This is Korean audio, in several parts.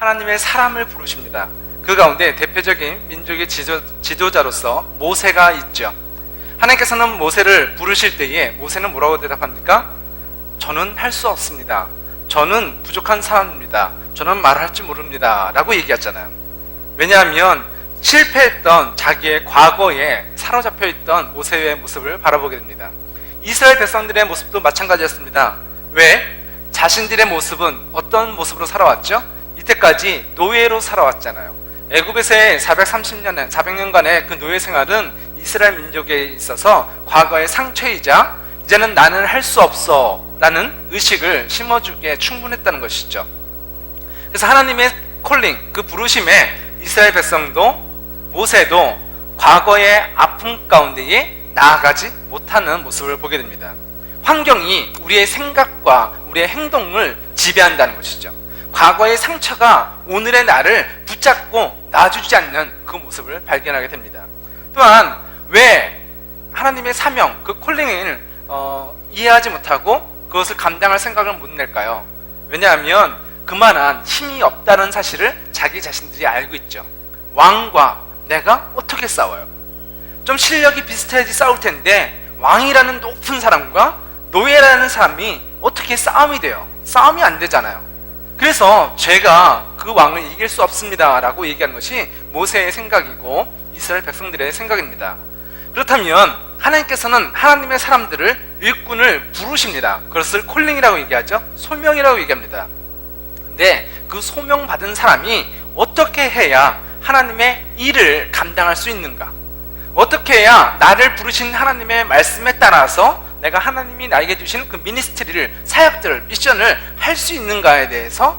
하나님의 사람을 부르십니다. 그 가운데 대표적인 민족의 지도자로서 모세가 있죠. 하나님께서는 모세를 부르실 때에 모세는 뭐라고 대답합니까? 저는 할 수 없습니다. 저는 부족한 사람입니다. 저는 말할 줄 모릅니다. 라고 얘기했잖아요. 왜냐하면 실패했던 자기의 과거에 사로잡혀 있던 모세의 모습을 바라보게 됩니다. 이스라엘 백성들의 모습도 마찬가지였습니다. 왜? 자신들의 모습은 어떤 모습으로 살아왔죠? 이때까지 노예로 살아왔잖아요. 애굽에서의 400년간의 그 노예 생활은 이스라엘 민족에 있어서 과거의 상처이자 이제는 나는 할 수 없어 라는 의식을 심어주기에 충분했다는 것이죠. 그래서 하나님의 콜링, 그 부르심에 이스라엘 백성도 모세도 과거의 아픔 가운데에 나아가지 못하는 모습을 보게 됩니다. 환경이 우리의 생각과 우리의 행동을 지배한다는 것이죠. 과거의 상처가 오늘의 나를 붙잡고 놔주지 않는 그 모습을 발견하게 됩니다. 또한 왜 하나님의 사명, 그 콜링을 이해하지 못하고 그것을 감당할 생각을 못 낼까요? 왜냐하면 그만한 힘이 없다는 사실을 자기 자신들이 알고 있죠. 왕과 내가 어떻게 싸워요? 좀 실력이 비슷해야지 싸울 텐데 왕이라는 높은 사람과 노예라는 사람이 어떻게 싸움이 돼요? 싸움이 안 되잖아요. 그래서 제가 그 왕을 이길 수 없습니다 라고 얘기하는 것이 모세의 생각이고 이스라엘 백성들의 생각입니다. 그렇다면 하나님께서는 하나님의 사람들을 일꾼을 부르십니다. 그것을 콜링이라고 얘기하죠. 소명이라고 얘기합니다. 근데 그 소명받은 사람이 어떻게 해야 하나님의 일을 감당할 수 있는가? 어떻게 해야 나를 부르신 하나님의 말씀에 따라서 내가 하나님이 나에게 주신 그 미니스트리를, 사역들을, 미션을 할 수 있는가에 대해서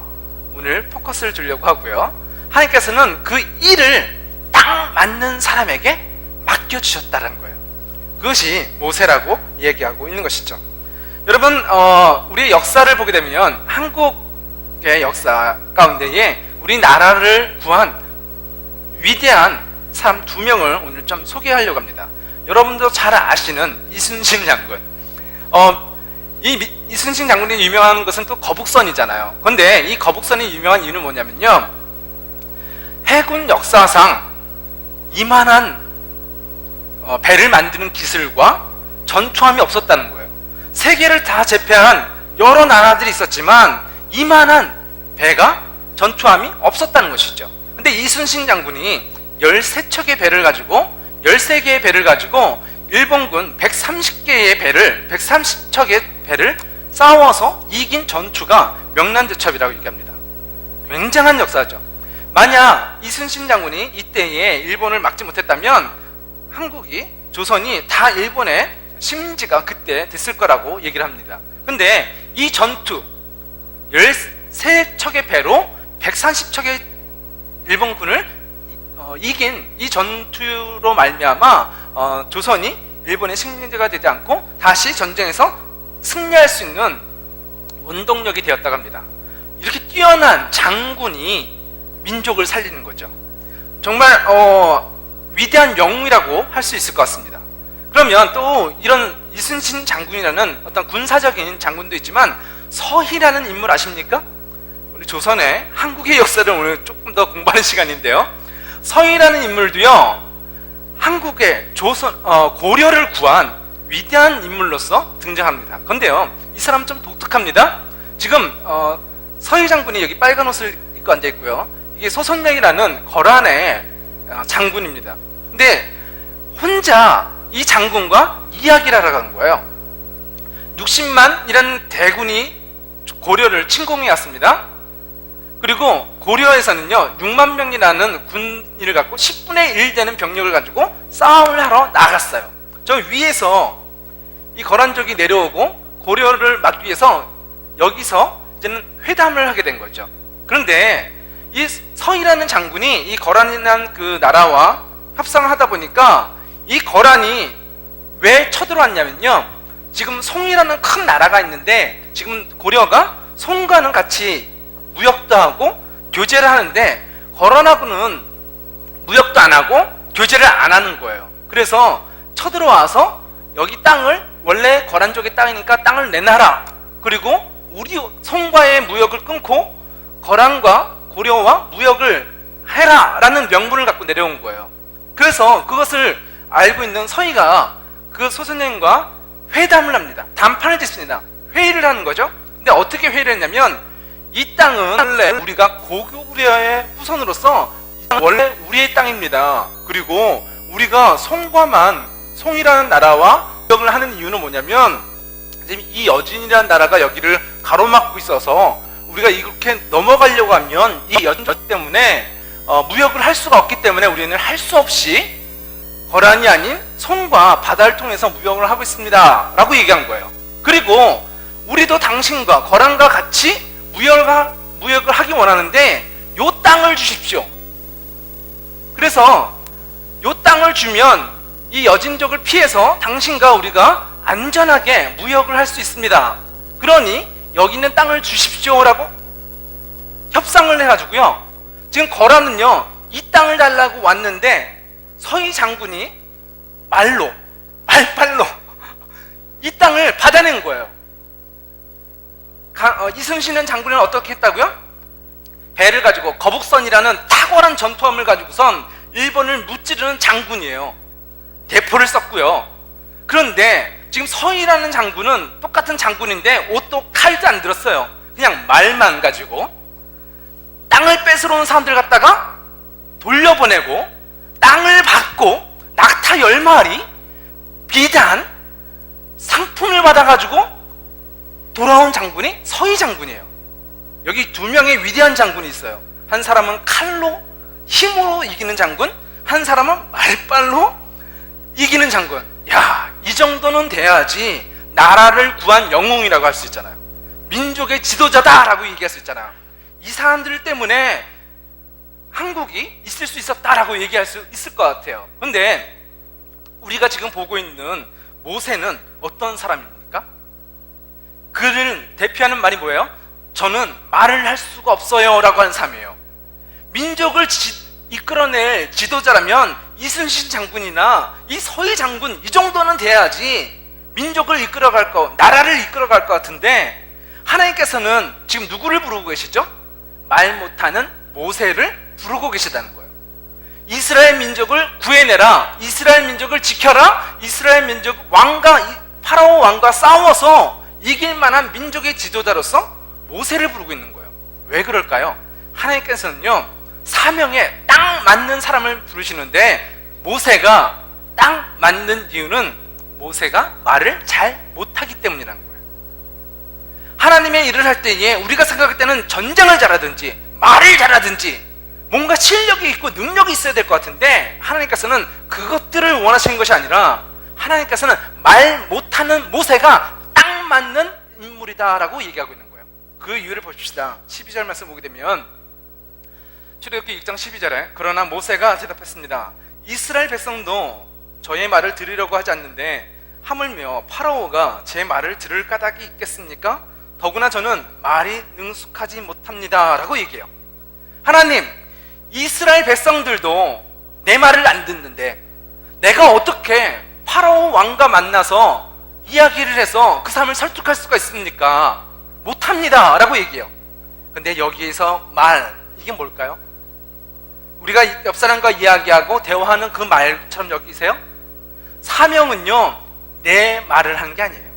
오늘 포커스를 두려고 하고요. 하나님께서는 그 일을 딱 맞는 사람에게 맡겨주셨다는 거예요. 그것이 모세라고 얘기하고 있는 것이죠. 여러분, 우리의 역사를 보게 되면 한국의 역사 가운데에 우리나라를 구한 위대한 사람 2명을 오늘 좀 소개하려고 합니다. 여러분도 잘 아시는 이순신 장군. 이순신 장군이 유명한 것은 또 거북선이잖아요. 그런데 이 거북선이 유명한 이유는 뭐냐면요, 해군 역사상 이만한 배를 만드는 기술과 전투함이 없었다는 거예요. 세계를 다 제패한 여러 나라들이 있었지만 이만한 배가, 전투함이 없었다는 것이죠. 근데 이순신 장군이 13척의 배를 가지고 13개의 배를 가지고 일본군 130척의 배를 싸워서 이긴 전투가 명란대첩이라고 얘기합니다. 굉장한 역사죠. 만약 이순신 장군이 이때에 일본을 막지 못했다면 한국이, 조선이 다 일본의 식민지가 그때 됐을 거라고 얘기를 합니다. 근데 이 전투 13척의 배로 130척의 일본군을 이긴 이 전투로 말미암아 조선이 일본의 식민지가 되지 않고 다시 전쟁에서 승리할 수 있는 원동력이 되었다고 합니다. 이렇게 뛰어난 장군이 민족을 살리는 거죠. 정말 위대한 영웅이라고 할 수 있을 것 같습니다. 그러면 또 이런 이순신 장군이라는 어떤 군사적인 장군도 있지만 서희라는 인물 아십니까? 우리 조선의, 한국의 역사를 오늘 조금 더 공부하는 시간인데요, 서희라는 인물도요, 한국의 고려를 구한 위대한 인물로서 등장합니다. 그런데요, 이 사람은 좀 독특합니다. 지금 서희 장군이 여기 빨간 옷을 입고 앉아 있고요, 이게 소선명이라는 거란의 장군입니다. 근데 혼자 이 장군과 이야기를 하러 간 거예요. 60만이라는 대군이 고려를 침공해 왔습니다. 그리고 고려에서는요 6만 명이라는 군인을 갖고 10분의 1 되는 병력을 가지고 싸움을 하러 나갔어요. 저 위에서 이 거란족이 내려오고 고려를 막기 위해서 여기서 이제는 회담을 하게 된 거죠. 그런데 이 서희라는 장군이 이 거란이라는 그 나라와 협상을 하다 보니까 이 거란이 왜 쳐들어왔냐면요, 지금 송이라는 큰 나라가 있는데 지금 고려가 송과는 같이 무역도 하고 교제를 하는데 거란하고는 무역도 안 하고 교제를 안 하는 거예요. 그래서 쳐들어와서 여기 땅을, 원래 거란족의 땅이니까 땅을 내놔라, 그리고 우리 송과의 무역을 끊고 거란과 고려와 무역을 해라 라는 명분을 갖고 내려온 거예요. 그래서 그것을 알고 있는 서희가 그 소선영과 회담을 합니다. 담판을 짓습니다. 회의를 하는 거죠. 근데 어떻게 회의를 했냐면, 이 땅은 원래 우리가 고구려의 후손으로서 원래 우리의 땅입니다. 그리고 우리가 송이라는 나라와 무역을 하는 이유는 뭐냐면, 지금 이 여진이라는 나라가 여기를 가로막고 있어서 우리가 이렇게 넘어가려고 하면 이 여진 때문에 무역을 할 수가 없기 때문에 우리는 할 수 없이 거란이 아닌 송과 바다를 통해서 무역을 하고 있습니다 라고 얘기한 거예요. 그리고 우리도 당신과 거란과 같이 무역을 하기 원하는데 요 땅을 주십시오. 그래서 요 땅을 주면 이 여진족을 피해서 당신과 우리가 안전하게 무역을 할 수 있습니다. 그러니 여기 있는 땅을 주십시오 라고 협상을 해가지고요, 지금 거란은요 이 땅을 달라고 왔는데 서희 장군이 말빨로 이 땅을 받아낸 거예요. 이순신 장군은 어떻게 했다고요? 배를 가지고 거북선이라는 탁월한 전투함을 가지고선 일본을 무찌르는 장군이에요. 대포를 썼고요. 그런데 지금 서희라는 장군은 똑같은 장군인데 옷도 칼도 안 들었어요. 그냥 말만 가지고 땅을 뺏으러 온 사람들 갖다가 돌려보내고 땅을 받고 낙타 10마리 비단 상품을 받아가지고 돌아온 장군이 서희 장군이에요. 여기 두 명의 위대한 장군이 있어요. 한 사람은 칼로 힘으로 이기는 장군, 한 사람은 말빨로 이기는 장군. 야, 이 정도는 돼야지 나라를 구한 영웅이라고 할 수 있잖아요. 민족의 지도자다라고 얘기할 수 있잖아요. 이 사람들 때문에 한국이 있을 수 있었다라고 얘기할 수 있을 것 같아요. 그런데 우리가 지금 보고 있는 모세는 어떤 사람입니까? 그를 대표하는 말이 뭐예요? 저는 말을 할 수가 없어요 라고 하는 사람이에요. 민족을 이끌어낼 지도자라면 이순신 장군이나 이 서희 장군 이 정도는 돼야지 민족을 이끌어갈 나라를 이끌어갈 것 같은데, 하나님께서는 지금 누구를 부르고 계시죠? 말 못하는 모세를 부르고 계시다는 거예요. 이스라엘 민족을 구해내라, 이스라엘 민족을 지켜라, 이스라엘 민족 파라오 왕과 싸워서 이길 만한 민족의 지도자로서 모세를 부르고 있는 거예요. 왜 그럴까요? 하나님께서는요 사명에 딱 맞는 사람을 부르시는데, 모세가 딱 맞는 이유는 모세가 말을 잘 못하기 때문이라는 거예요. 하나님의 일을 할 때에 우리가 생각할 때는 전쟁을 잘하든지 말을 잘하든지 뭔가 실력이 있고 능력이 있어야 될 것 같은데, 하나님께서는 그것들을 원하시는 것이 아니라 하나님께서는 말 못하는 모세가 딱 맞는 인물이다라고 얘기하고 있는 거예요. 그 이유를 보십시다. 12절 말씀 보게 되면, 출애굽기 6장 12절에 그러나 모세가 대답했습니다. 이스라엘 백성도 저의 말을 들으려고 하지 않는데 하물며 파라오가 제 말을 들을 까닭이 있겠습니까? 더구나 저는 말이 능숙하지 못합니다 라고 얘기해요. 하나님, 이스라엘 백성들도 내 말을 안 듣는데 내가 어떻게 파라오 왕과 만나서 이야기를 해서 그 사람을 설득할 수가 있습니까? 못합니다 라고 얘기해요. 근데 여기에서 말, 이게 뭘까요? 우리가 옆 사람과 이야기하고 대화하는 그 말처럼 여기세요? 사명은요 내 말을 한 게 아니에요.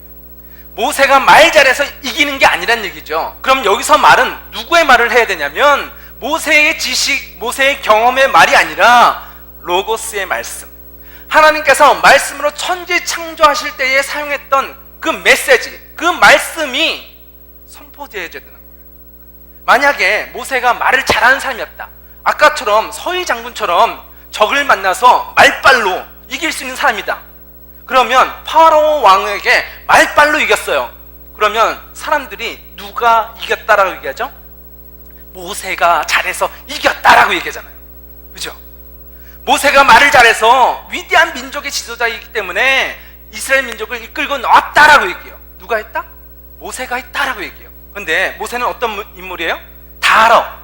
모세가 말 잘해서 이기는 게 아니란 얘기죠. 그럼 여기서 말은 누구의 말을 해야 되냐면, 모세의 지식, 모세의 경험의 말이 아니라 로고스의 말씀, 하나님께서 말씀으로 천지 창조하실 때에 사용했던 그 메시지, 그 말씀이 선포되어야 되는 거예요. 만약에 모세가 말을 잘하는 사람이었다, 아까처럼 서희 장군처럼 적을 만나서 말빨로 이길 수 있는 사람이다, 그러면 파라오 왕에게 말빨로 이겼어요. 그러면 사람들이 누가 이겼다라고 얘기하죠? 모세가 잘해서 이겼다라고 얘기하잖아요. 그죠? 모세가 말을 잘해서 위대한 민족의 지도자이기 때문에 이스라엘 민족을 이끌고 나왔다라고 얘기해요. 누가 했다? 모세가 했다라고 얘기해요. 근데 모세는 어떤 인물이에요? 다 알아.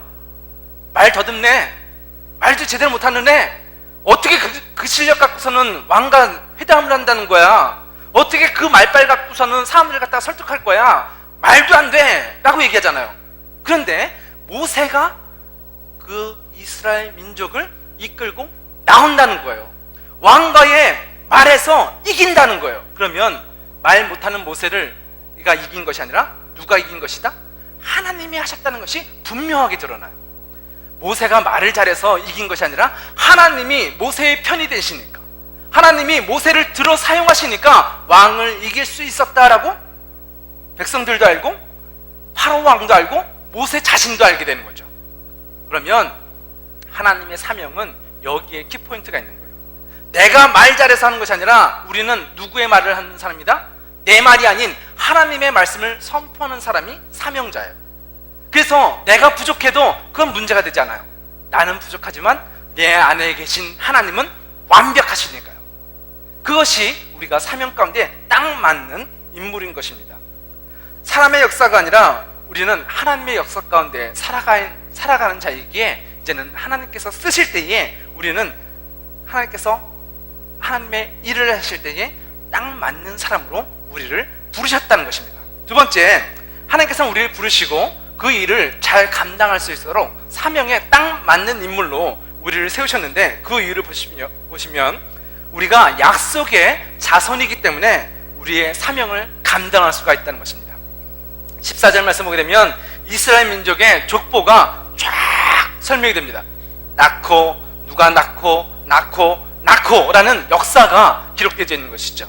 말 더듬네, 말도 제대로 못하는데 어떻게 그 실력 갖고서는 왕과 회담을 한다는 거야? 어떻게 그 말빨 갖고서는 사람들을 갖다가 설득할 거야? 말도 안 돼 라고 얘기하잖아요. 그런데 모세가 그 이스라엘 민족을 이끌고 나온다는 거예요. 왕과의 말에서 이긴다는 거예요. 그러면 말 못하는 모세를 이긴 것이 아니라 누가 이긴 것이다? 하나님이 하셨다는 것이 분명하게 드러나요. 모세가 말을 잘해서 이긴 것이 아니라 하나님이 모세의 편이 되시니까, 하나님이 모세를 들어 사용하시니까 왕을 이길 수 있었다라고 백성들도 알고 파라오 왕도 알고 모세 자신도 알게 되는 거죠. 그러면 하나님의 사명은 여기에 키포인트가 있는 거예요. 내가 말 잘해서 하는 것이 아니라 우리는 누구의 말을 하는 사람이다? 내 말이 아닌 하나님의 말씀을 선포하는 사람이 사명자예요. 그래서 내가 부족해도 그건 문제가 되지 않아요. 나는 부족하지만 내 안에 계신 하나님은 완벽하시니까요. 그것이 우리가 사명 가운데 딱 맞는 인물인 것입니다. 사람의 역사가 아니라 우리는 하나님의 역사 가운데 살아가는 자이기에 이제는 하나님께서 쓰실 때에 우리는 하나님께서 하나님의 일을 하실 때에 딱 맞는 사람으로 우리를 부르셨다는 것입니다. 두 번째, 하나님께서는 우리를 부르시고 그 일을 잘 감당할 수 있도록 사명에 딱 맞는 인물로 우리를 세우셨는데, 그 이유를 보시면 우리가 약속의 자손이기 때문에 우리의 사명을 감당할 수가 있다는 것입니다. 14절 말씀 보게 되면 이스라엘 민족의 족보가 쫙 설명이 됩니다. 낳고 누가 낳고라는 역사가 기록되어 있는 것이죠.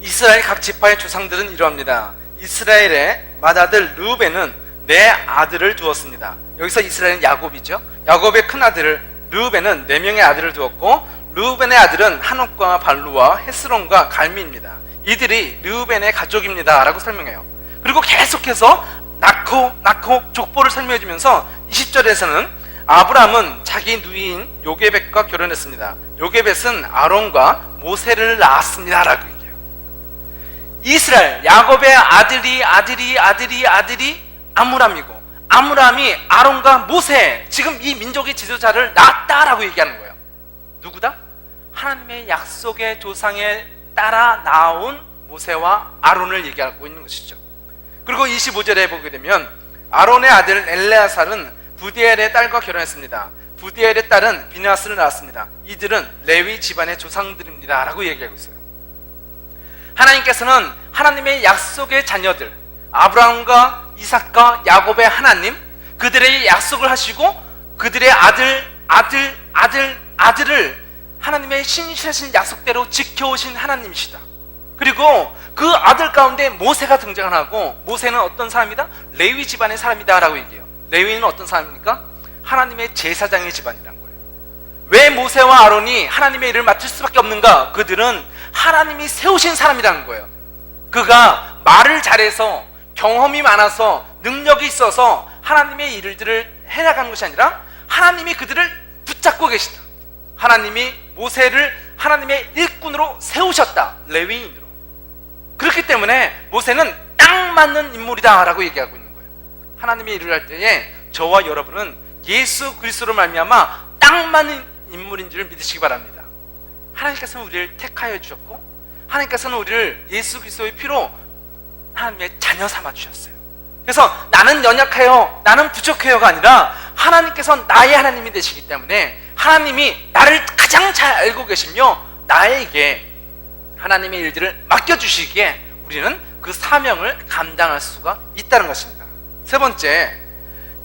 이스라엘 각 지파의 조상들은 이러합니다. 이스라엘의 맏아들 르우벤은 내 아들을 두었습니다. 여기서 이스라엘은 야곱이죠. 야곱의 큰아들 르우벤은 4명의 아들을 두었고, 르우벤의 아들은 한옥과 발루와 헤스론과 갈미입니다. 이들이 르우벤의 가족입니다 라고 설명해요. 그리고 계속해서 낳고 족보를 설명해 주면서 20절에서는 아브라함은 자기 누이인 요게벳과 결혼했습니다. 요게벳은 아론과 모세를 낳았습니다 라고 얘기해요. 이스라엘 야곱의 아들이 아므람이고, 아므람이 아론과 모세, 지금 이 민족의 지도자를 낳았다라고 얘기하는 거예요. 누구다? 하나님의 약속의 조상에 따라 나온 모세와 아론을 얘기하고 있는 것이죠. 그리고 25절에 보게 되면 아론의 아들 엘레아살은 부디엘의 딸과 결혼했습니다. 부디엘의 딸은 비느하스를 낳았습니다. 이들은 레위 집안의 조상들입니다 라고 얘기하고 있어요. 하나님께서는 하나님의 약속의 자녀들, 아브라함과 이삭과 야곱의 하나님, 그들의 약속을 하시고 그들의 아들을 하나님의 신실하신 약속대로 지켜오신 하나님이시다. 그리고 그 아들 가운데 모세가 등장을 하고, 모세는 어떤 사람이다? 레위 집안의 사람이다 라고 얘기해요. 레위는 어떤 사람입니까? 하나님의 제사장의 집안이란 거예요. 왜 모세와 아론이 하나님의 일을 맡을 수밖에 없는가? 그들은 하나님이 세우신 사람이라는 거예요. 그가 말을 잘해서 경험이 많아서 능력이 있어서 하나님의 일들을 해나가는 것이 아니라 하나님이 그들을 붙잡고 계시다. 하나님이 모세를 하나님의 일꾼으로 세우셨다. 레위인으로. 그렇기 때문에 모세는 딱 맞는 인물이다 라고 얘기하고 있는 거예요. 하나님의 일을 할 때에 저와 여러분은 예수 그리스도로 말미암아 딱 맞는 인물인 줄 믿으시기 바랍니다. 하나님께서는 우리를 택하여 주셨고, 하나님께서는 우리를 예수 그리스도의 피로 하나님의 자녀 삼아 주셨어요. 그래서 나는 연약해요, 나는 부족해요가 아니라 하나님께서 나의 하나님이 되시기 때문에 하나님이 나를 가장 잘 알고 계시며 나에게 하나님의 일들을 맡겨주시기에 우리는 그 사명을 감당할 수가 있다는 것입니다. 세 번째,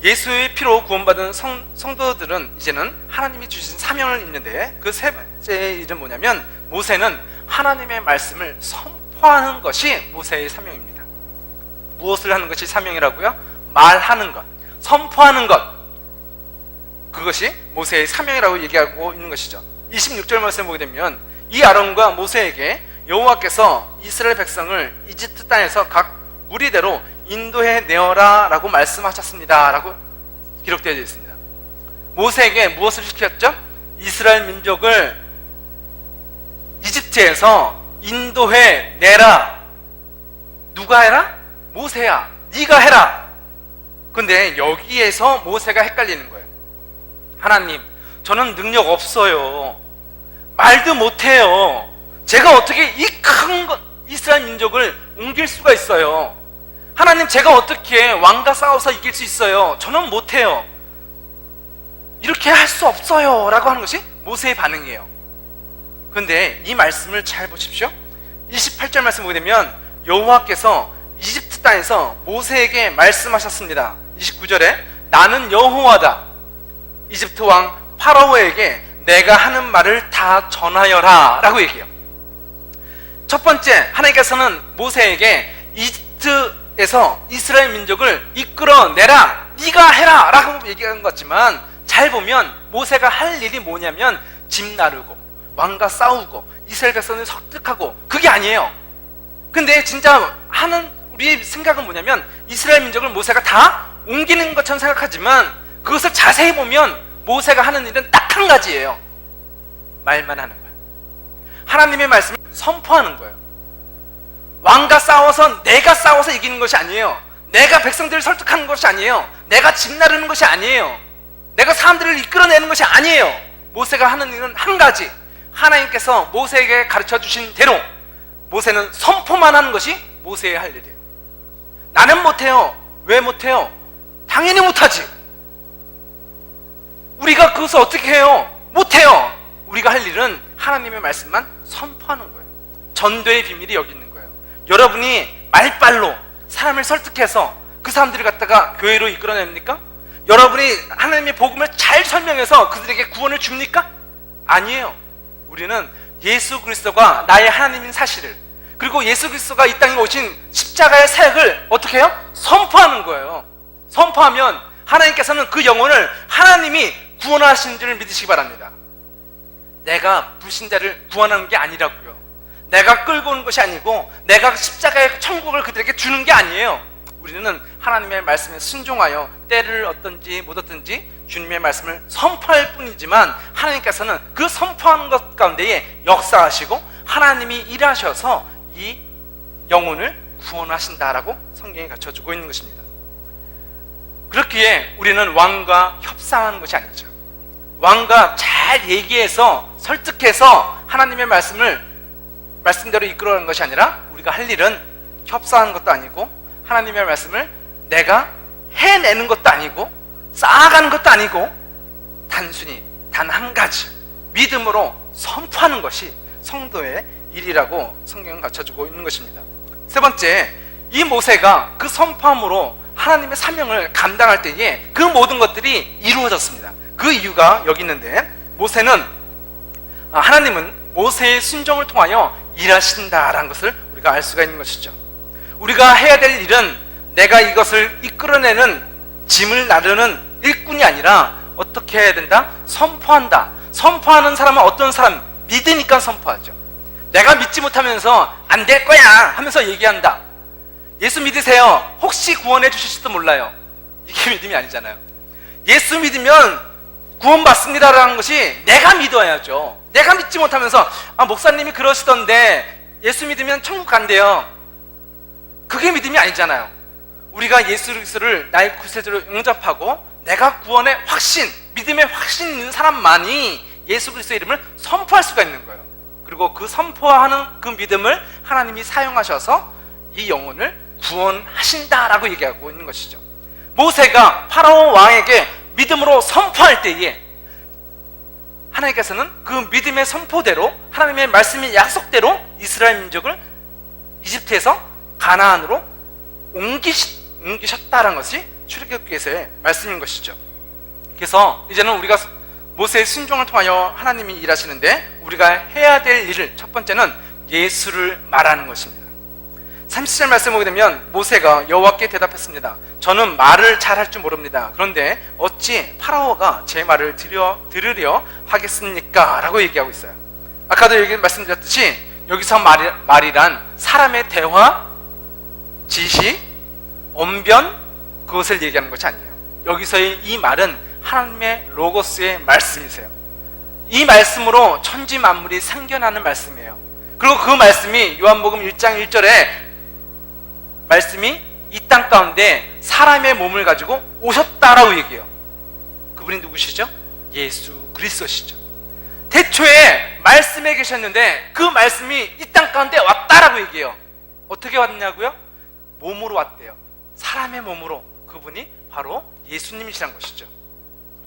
예수의 피로 구원받은 성도들은 이제는 하나님이 주신 사명을 입는데, 그 세 번째 일은 뭐냐면 모세는 하나님의 말씀을 선포하는 것이 모세의 사명입니다. 무엇을 하는 것이 사명이라고요? 말하는 것, 선포하는 것, 그것이 모세의 사명이라고 얘기하고 있는 것이죠. 26절 말씀 보게 되면 이 아론과 모세에게 여호와께서 이스라엘 백성을 이집트 땅에서 각 무리대로 인도해 내어라 라고 말씀하셨습니다 라고 기록되어 있습니다. 모세에게 무엇을 시켰죠? 이스라엘 민족을 이집트에서 인도해 내라. 누가 해라? 모세야, 네가 해라. 근데 여기에서 모세가 헷갈리는 거예요. 하나님, 저는 능력 없어요. 말도 못해요. 제가 어떻게 이 큰 이스라엘 민족을 옮길 수가 있어요? 하나님, 제가 어떻게 왕과 싸워서 이길 수 있어요? 저는 못해요. 그렇게 할 수 없어요 라고 하는 것이 모세의 반응이에요. 그런데 이 말씀을 잘 보십시오. 28절 말씀 보게 되면 여호와께서 이집트 땅에서 모세에게 말씀하셨습니다. 29절에 나는 여호와다. 이집트 왕 파라오에게 내가 하는 말을 다 전하여라 라고 얘기해요. 첫 번째, 하나님께서는 모세에게 이집트에서 이스라엘 민족을 이끌어내라, 네가 해라 라고 얘기한 것 같지만 잘 보면 모세가 할 일이 뭐냐면 집 나르고 왕과 싸우고 이스라엘 백성을 설득하고, 그게 아니에요. 근데 진짜 하는 우리의 생각은 뭐냐면 이스라엘 민족을 모세가 다 옮기는 것처럼 생각하지만 그것을 자세히 보면 모세가 하는 일은 딱 한 가지예요. 말만 하는 거예요. 하나님의 말씀을 선포하는 거예요. 왕과 싸워서 내가 싸워서 이기는 것이 아니에요. 내가 백성들을 설득하는 것이 아니에요. 내가 집 나르는 것이 아니에요. 내가 사람들을 이끌어내는 것이 아니에요. 모세가 하는 일은 한 가지, 하나님께서 모세에게 가르쳐 주신 대로 모세는 선포만 하는 것이 모세의 할 일이에요. 나는 못해요. 왜 못해요? 당연히 못하지. 우리가 그것을 어떻게 해요? 못해요. 우리가 할 일은 하나님의 말씀만 선포하는 거예요. 전도의 비밀이 여기 있는 거예요. 여러분이 말빨로 사람을 설득해서 그 사람들을 갖다가 교회로 이끌어냅니까? 여러분이 하나님의 복음을 잘 설명해서 그들에게 구원을 줍니까? 아니에요. 우리는 예수 그리스도가 나의 하나님인 사실을, 그리고 예수 그리스도가 이 땅에 오신 십자가의 사역을 어떻게 해요? 선포하는 거예요. 선포하면 하나님께서는 그 영혼을 하나님이 구원하신 줄을 믿으시기 바랍니다. 내가 불신자를 구원하는 게 아니라고요. 내가 끌고 오는 것이 아니고 내가 십자가의 천국을 그들에게 주는 게 아니에요. 우리는 하나님의 말씀에 순종하여 때를 얻든지 못 얻든지 주님의 말씀을 선포할 뿐이지만 하나님께서는 그 선포하는 것 가운데에 역사하시고 하나님이 일하셔서 이 영혼을 구원하신다라고 성경에 갖춰주고 있는 것입니다. 그렇기에 우리는 왕과 협상하는 것이 아니죠. 왕과 잘 얘기해서 설득해서 하나님의 말씀대로 이끌어가는 것이 아니라 우리가 할 일은 협상하는 것도 아니고 하나님의 말씀을 내가 해내는 것도 아니고 쌓아가는 것도 아니고 단순히 단 한 가지 믿음으로 선포하는 것이 성도의 일이라고 성경은 갖춰주고 있는 것입니다. 세 번째, 이 모세가 그 선포함으로 하나님의 사명을 감당할 때에 그 모든 것들이 이루어졌습니다. 그 이유가 여기 있는데, 하나님은 모세의 순종을 통하여 일하신다라는 것을 우리가 알 수가 있는 것이죠. 우리가 해야 될 일은 내가 이것을 이끌어내는 짐을 나르는 일꾼이 아니라 어떻게 해야 된다? 선포한다. 선포하는 사람은 어떤 사람? 믿으니까 선포하죠. 내가 믿지 못하면서 안 될 거야 하면서 얘기한다. 예수 믿으세요. 혹시 구원해 주실지도 몰라요. 이게 믿음이 아니잖아요. 예수 믿으면 구원받습니다라는 것이 내가 믿어야죠. 내가 믿지 못하면서 목사님이 그러시던데 예수 믿으면 천국 간대요. 그게 믿음이 아니잖아요. 우리가 예수 그리스도를 나의 구세주로 영접하고 내가 구원의 확신, 믿음의 확신 있는 사람만이 예수 그리스도의 이름을 선포할 수가 있는 거예요. 그리고 그 선포하는 그 믿음을 하나님이 사용하셔서 이 영혼을 구원하신다라고 얘기하고 있는 것이죠. 모세가 파라오 왕에게 믿음으로 선포할 때에 하나님께서는 그 믿음의 선포대로 하나님의 말씀의 약속대로 이스라엘 민족을 이집트에서 가나안으로 옮기셨다는 것이 출애굽기에서의 말씀인 것이죠. 그래서 이제는 우리가 모세의 순종을 통하여 하나님이 일하시는데 우리가 해야 될 일을, 첫 번째는 예수를 말하는 것입니다. 30절 말씀 보게 되면 모세가 여호와께 대답했습니다. 저는 말을 잘할 줄 모릅니다. 그런데 어찌 파라오가 제 말을 들으려 하겠습니까? 라고 얘기하고 있어요. 아까도 여기 말씀드렸듯이 여기서 말이란 사람의 대화, 지시, 언변, 그것을 얘기하는 것이 아니에요. 여기서의 이 말은 하나님의 로고스의 말씀이세요. 이 말씀으로 천지 만물이 생겨나는 말씀이에요. 그리고 그 말씀이 요한복음 1장 1절에 말씀이 이 땅 가운데 사람의 몸을 가지고 오셨다라고 얘기해요. 그분이 누구시죠? 예수 그리스도시죠. 태초에 말씀에 계셨는데 그 말씀이 이 땅 가운데 왔다라고 얘기해요. 어떻게 왔냐고요? 몸으로 왔대요. 사람의 몸으로. 그분이 바로 예수님이시란 것이죠.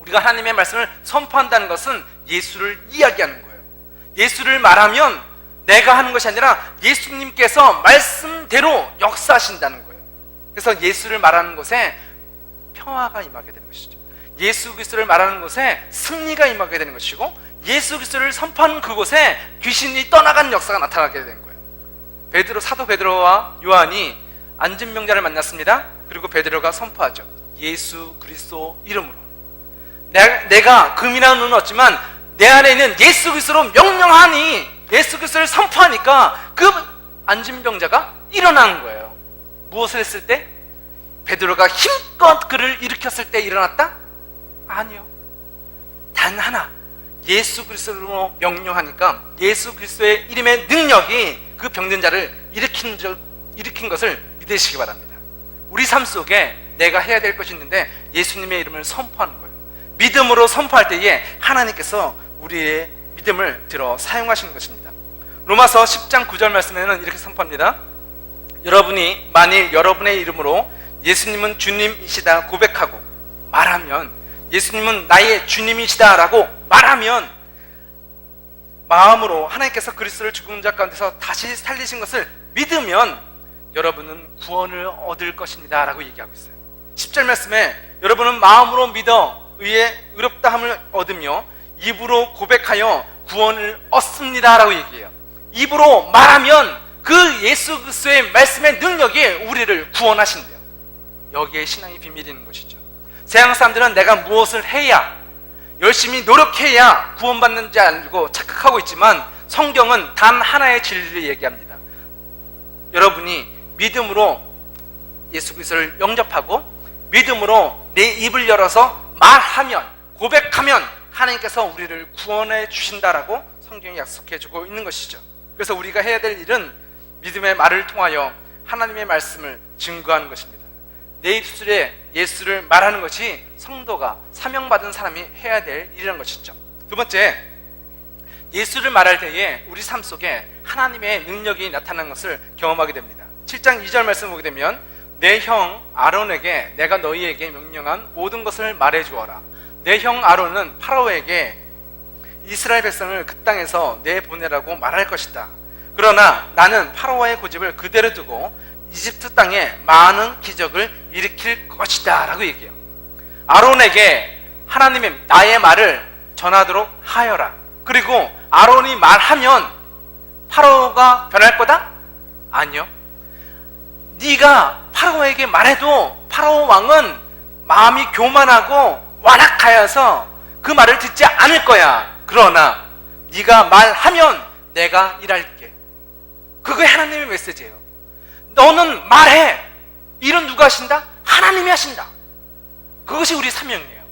우리가 하나님의 말씀을 선포한다는 것은 예수를 이야기하는 거예요. 예수를 말하면 내가 하는 것이 아니라 예수님께서 말씀대로 역사하신다는 거예요. 그래서 예수를 말하는 곳에 평화가 임하게 되는 것이죠. 예수 그리스도를 말하는 곳에 승리가 임하게 되는 것이고, 예수 그리스도를 선포하는 그곳에 귀신이 떠나가는 역사가 나타나게 되는 거예요. 사도 베드로와 요한이 안진병자를 만났습니다. 그리고 베드로가 선포하죠. 예수 그리스도 이름으로. 내가 금이나 은은 얻지만 내 안에 있는 예수 그리스도로 명령하니, 예수 그리스도를 선포하니까 그 안진병자가 일어나는 거예요. 무엇을 했을 때? 베드로가 힘껏 그를 일으켰을 때 일어났다? 아니요. 단 하나, 예수 그리스도로 명령하니까 예수 그리스도의 이름의 능력이 그 병든 자를 일으킨 것을 믿으시기 바랍니다. 우리 삶 속에 내가 해야 될 것이 있는데 예수님의 이름을 선포하는 거예요. 믿음으로 선포할 때에 하나님께서 우리의 믿음을 들어 사용하시는 것입니다. 로마서 10장 9절 말씀에는 이렇게 선포합니다. 여러분이 만일 여러분의 이름으로 예수님은 주님이시다 고백하고 말하면, 예수님은 나의 주님이시다 라고 말하면, 마음으로 하나님께서 그리스도를 죽은 자 가운데서 다시 살리신 것을 믿으면 여러분은 구원을 얻을 것입니다 라고 얘기하고 있어요. 10절 말씀에 여러분은 마음으로 믿어 의의 의롭다함을 얻으며 입으로 고백하여 구원을 얻습니다 라고 얘기해요. 입으로 말하면 그 예수 그리스도의 말씀의 능력이 우리를 구원하신대요. 여기에 신앙의 비밀이 있는 것이죠. 세상 사람들은 내가 무엇을 해야, 열심히 노력해야 구원받는지 알고 착각하고 있지만 성경은 단 하나의 진리를 얘기합니다. 여러분이 믿음으로 예수 그리스도를 영접하고 믿음으로 내 입을 열어서 말하면, 고백하면 하나님께서 우리를 구원해 주신다라고 성경이 약속해 주고 있는 것이죠. 그래서 우리가 해야 될 일은 믿음의 말을 통하여 하나님의 말씀을 증거하는 것입니다. 내 입술에 예수를 말하는 것이 성도가, 사명받은 사람이 해야 될 일이라는 것이죠. 두 번째, 예수를 말할 때에 우리 삶 속에 하나님의 능력이 나타나는 것을 경험하게 됩니다. 7장 2절 말씀 보게 되면 내 형 아론에게 내가 너희에게 명령한 모든 것을 말해주어라. 내 형 아론은 파라오에게 이스라엘 백성을 그 땅에서 내보내라고 말할 것이다. 그러나 나는 파라오의 고집을 그대로 두고 이집트 땅에 많은 기적을 일으킬 것이다 라고 얘기해요. 아론에게 하나님의 나의 말을 전하도록 하여라. 그리고 아론이 말하면 파라오가 변할 거다? 아니요. 네가 파라오에게 말해도 파라오 왕은 마음이 교만하고 완악하여서 그 말을 듣지 않을 거야. 그러나 네가 말하면 내가 일할게. 그게 하나님의 메시지예요. 너는 말해. 일은 누가 하신다? 하나님이 하신다. 그것이 우리 사명이에요.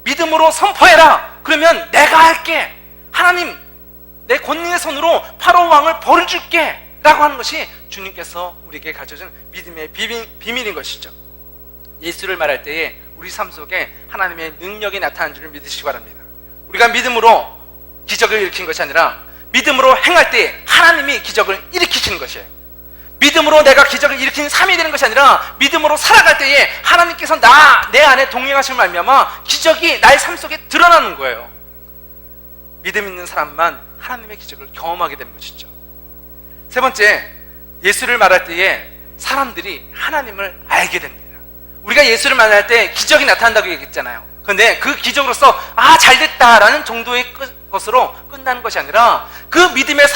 믿음으로 선포해라. 그러면 내가 할게. 하나님, 내 권능의 손으로 파라오 왕을 벌을줄게 라고 하는 것이 주님께서 우리에게 가르쳐준 믿음의 비밀인 것이죠. 예수를 말할 때에 우리 삶 속에 하나님의 능력이 나타나는 줄을 믿으시기 바랍니다. 우리가 믿음으로 기적을 일으킨 것이 아니라 믿음으로 행할 때 하나님이 기적을 일으키시는 것이에요. 믿음으로 내가 기적을 일으킨 삶이 되는 것이 아니라 믿음으로 살아갈 때에 하나님께서 내 안에 동행하심을 말미암아 기적이 나의 삶 속에 드러나는 거예요. 믿음 있는 사람만 하나님의 기적을 경험하게 되는 것이죠. 세 번째, 예수를 말할 때에 사람들이 하나님을 알게 됩니다. 우리가 예수를 만날 때 기적이 나타난다고 얘기했잖아요. 그런데 그 기적으로서 잘됐다라는 정도의 것으로 끝나는 것이 아니라 그 믿음의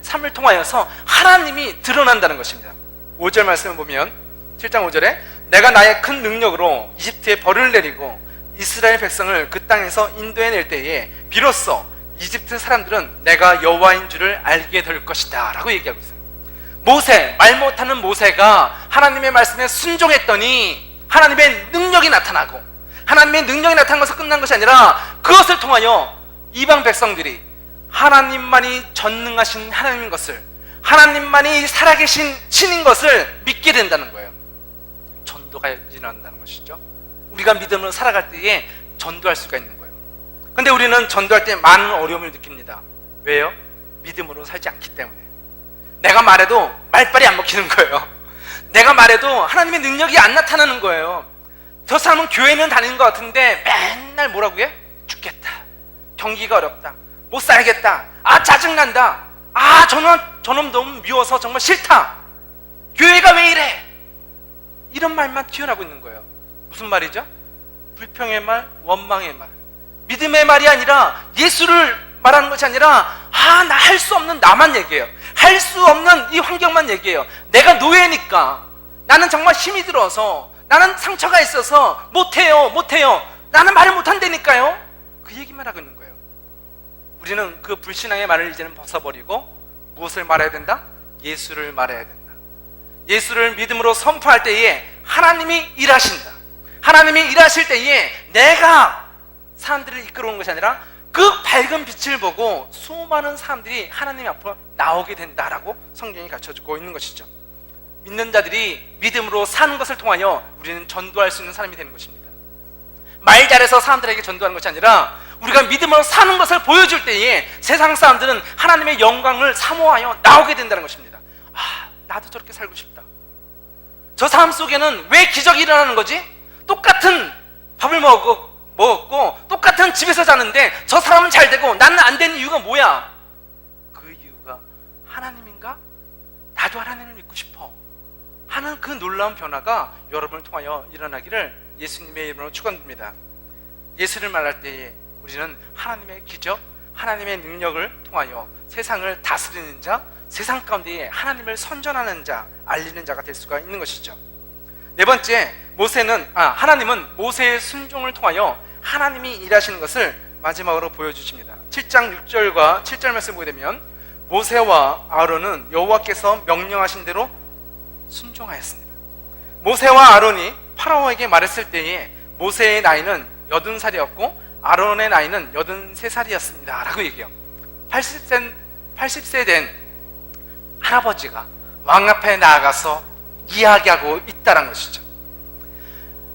삶을 통하여서 하나님이 드러난다는 것입니다. 5절 말씀을 보면 7장 5절에 내가 나의 큰 능력으로 이집트에 벌을 내리고 이스라엘 백성을 그 땅에서 인도해낼 때에 비로소 이집트 사람들은 내가 여호와인 줄을 알게 될 것이다 라고 얘기하고 있어요. 말 못하는 모세가 하나님의 말씀에 순종했더니 하나님의 능력이 나타나고, 하나님의 능력이 나타난 것에서 끝난 것이 아니라 그것을 통하여 이방 백성들이 하나님만이 전능하신 하나님인 것을, 하나님만이 살아계신 신인 것을 믿게 된다는 거예요. 전도가 일어난다는 것이죠. 우리가 믿음으로 살아갈 때에 전도할 수가 있는 거예요. 근데 우리는 전도할 때 많은 어려움을 느낍니다. 왜요? 믿음으로 살지 않기 때문에. 내가 말해도 말빨이 안 먹히는 거예요. 내가 말해도 하나님의 능력이 안 나타나는 거예요. 저 사람은 교회는 다니는 것 같은데 맨날 뭐라고 해? 죽겠다, 경기가 어렵다, 못 살겠다, 짜증난다, 저놈 너무 미워서 정말 싫다, 교회가 왜 이래, 이런 말만 튀어나오고 있는 거예요. 무슨 말이죠? 불평의 말, 원망의 말, 믿음의 말이 아니라, 예수를 말하는 것이 아니라 나 할 수 없는 나만 얘기해요. 할 수 없는 이 환경만 얘기해요. 내가 노예니까, 나는 정말 힘이 들어서, 나는 상처가 있어서 못해요. 나는 말을 못한다니까요. 그 얘기만 하고 있는 거예요. 우리는 그 불신앙의 말을 이제는 벗어버리고 무엇을 말해야 된다? 예수를 말해야 된다. 예수를 믿음으로 선포할 때에 하나님이 일하신다. 하나님이 일하실 때에 내가 사람들을 이끌어오는 것이 아니라 그 밝은 빛을 보고 수많은 사람들이 하나님 앞으로 나오게 된다라고 성경이 가르쳐주고 있는 것이죠. 믿는 자들이 믿음으로 사는 것을 통하여 우리는 전도할 수 있는 사람이 되는 것입니다. 말 잘해서 사람들에게 전도하는 것이 아니라 우리가 믿음으로 사는 것을 보여줄 때에 세상 사람들은 하나님의 영광을 사모하여 나오게 된다는 것입니다. 나도 저렇게 살고 싶다. 저 사람 속에는 왜 기적이 일어나는 거지? 똑같은 밥을 먹었고 똑같은 집에서 자는데 저 사람은 잘 되고 나는 안 되는 이유가 뭐야? 그 이유가 하나님인가? 나도 하나님을 믿고 싶어 하는 그 놀라운 변화가 여러분을 통하여 일어나기를 예수님의 이름으로 축원드립니다. 예수를 말할 때에 우리는 하나님의 기적, 하나님의 능력을 통하여 세상을 다스리는 자, 세상 가운데에 하나님을 선전하는 자, 알리는 자가 될 수가 있는 것이죠. 네 번째, 하나님은 모세의 순종을 통하여 하나님이 일하시는 것을 마지막으로 보여주십니다. 7장 6절과 7절 말씀 보게 되면 모세와 아론은 여호와께서 명령하신 대로 순종하였습니다. 모세와 아론이 파라오에게 말했을 때에 모세의 나이는 80살이었고 아론의 나이는 83살이었습니다 라고 얘기해요. 80세 된 할아버지가 왕 앞에 나아가서 이야기하고 있다는 것이죠.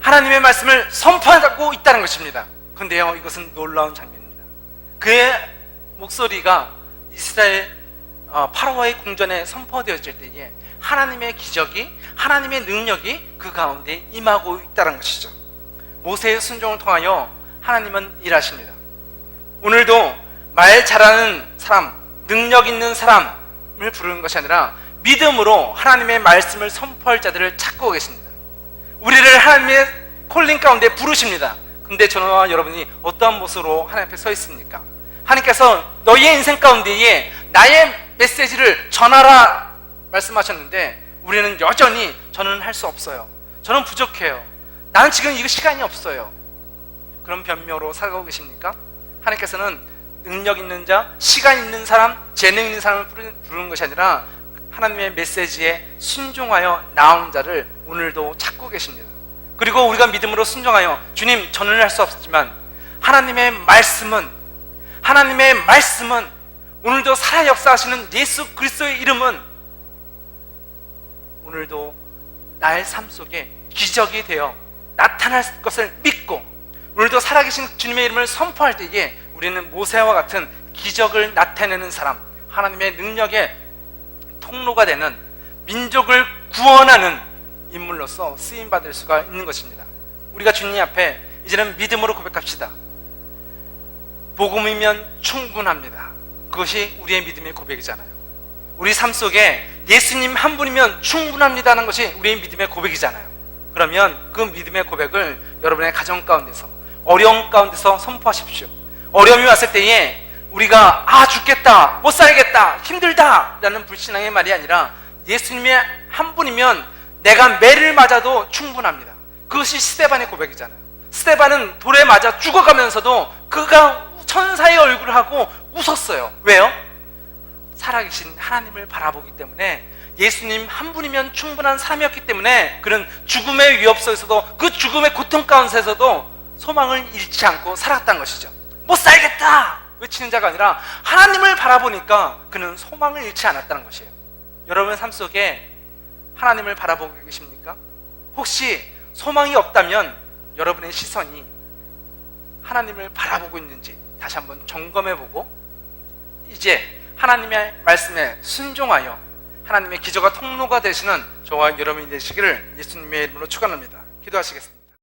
하나님의 말씀을 선포하고 있다는 것입니다. 그런데요, 이것은 놀라운 장면입니다. 그의 목소리가 이스라엘 파라오의 궁전에 선포되어질 때에 하나님의 기적이, 하나님의 능력이 그 가운데 임하고 있다는 것이죠. 모세의 순종을 통하여 하나님은 일하십니다. 오늘도 말 잘하는 사람, 능력 있는 사람을 부르는 것이 아니라 믿음으로 하나님의 말씀을 선포할 자들을 찾고 계십니다. 우리를 하나님의 콜링 가운데 부르십니다. 근데 저와 여러분이 어떠한 모습으로 하나님 앞에 서 있습니까? 하나님께서 너희의 인생 가운데에 나의 메시지를 전하라 말씀하셨는데 우리는 여전히 저는 할 수 없어요, 저는 부족해요, 나는 지금 이거 시간이 없어요, 그런 변명으로 살아가고 계십니까? 하나님께서는 능력 있는 자, 시간 있는 사람, 재능 있는 사람을 부르는 것이 아니라 하나님의 메시지에 순종하여 나온 자를 오늘도 찾고 계십니다. 그리고 우리가 믿음으로 순종하여 주님, 저는 할 수 없지만 하나님의 말씀은 오늘도 살아 역사하시는 예수 그리스도의 이름은 오늘도 나의 삶 속에 기적이 되어 나타날 것을 믿고 오늘도 살아계신 주님의 이름을 선포할 때에 우리는 모세와 같은 기적을 나타내는 사람, 하나님의 능력의 통로가 되는, 민족을 구원하는 인물로서 쓰임받을 수가 있는 것입니다. 우리가 주님 앞에 이제는 믿음으로 고백합시다. 복음이면 충분합니다. 그것이 우리의 믿음의 고백이잖아요. 우리 삶 속에 예수님 한 분이면 충분합니다는 것이 우리의 믿음의 고백이잖아요. 그러면 그 믿음의 고백을 여러분의 가정 가운데서, 어려움 가운데서 선포하십시오. 어려움이 왔을 때에 우리가 죽겠다, 못 살겠다, 힘들다 라는 불신앙의 말이 아니라 예수님의 한 분이면 내가 매를 맞아도 충분합니다. 그것이 스데반의 고백이잖아요. 스데반은 돌에 맞아 죽어가면서도 그가 천사의 얼굴을 하고 웃었어요. 왜요? 살아계신 하나님을 바라보기 때문에, 예수님 한 분이면 충분한 사람이었기 때문에 그는 죽음의 위협 속에서도, 그 죽음의 고통 가운데서도 소망을 잃지 않고 살았다는 것이죠. 못 살겠다 외치는 자가 아니라 하나님을 바라보니까 그는 소망을 잃지 않았다는 것이에요. 여러분의 삶 속에 하나님을 바라보고 계십니까? 혹시 소망이 없다면 여러분의 시선이 하나님을 바라보고 있는지 다시 한번 점검해보고 이제 하나님의 말씀에 순종하여 하나님의 기적과 통로가 되시는 저와 여러분이 되시기를 예수님의 이름으로 축원합니다. 기도하시겠습니다.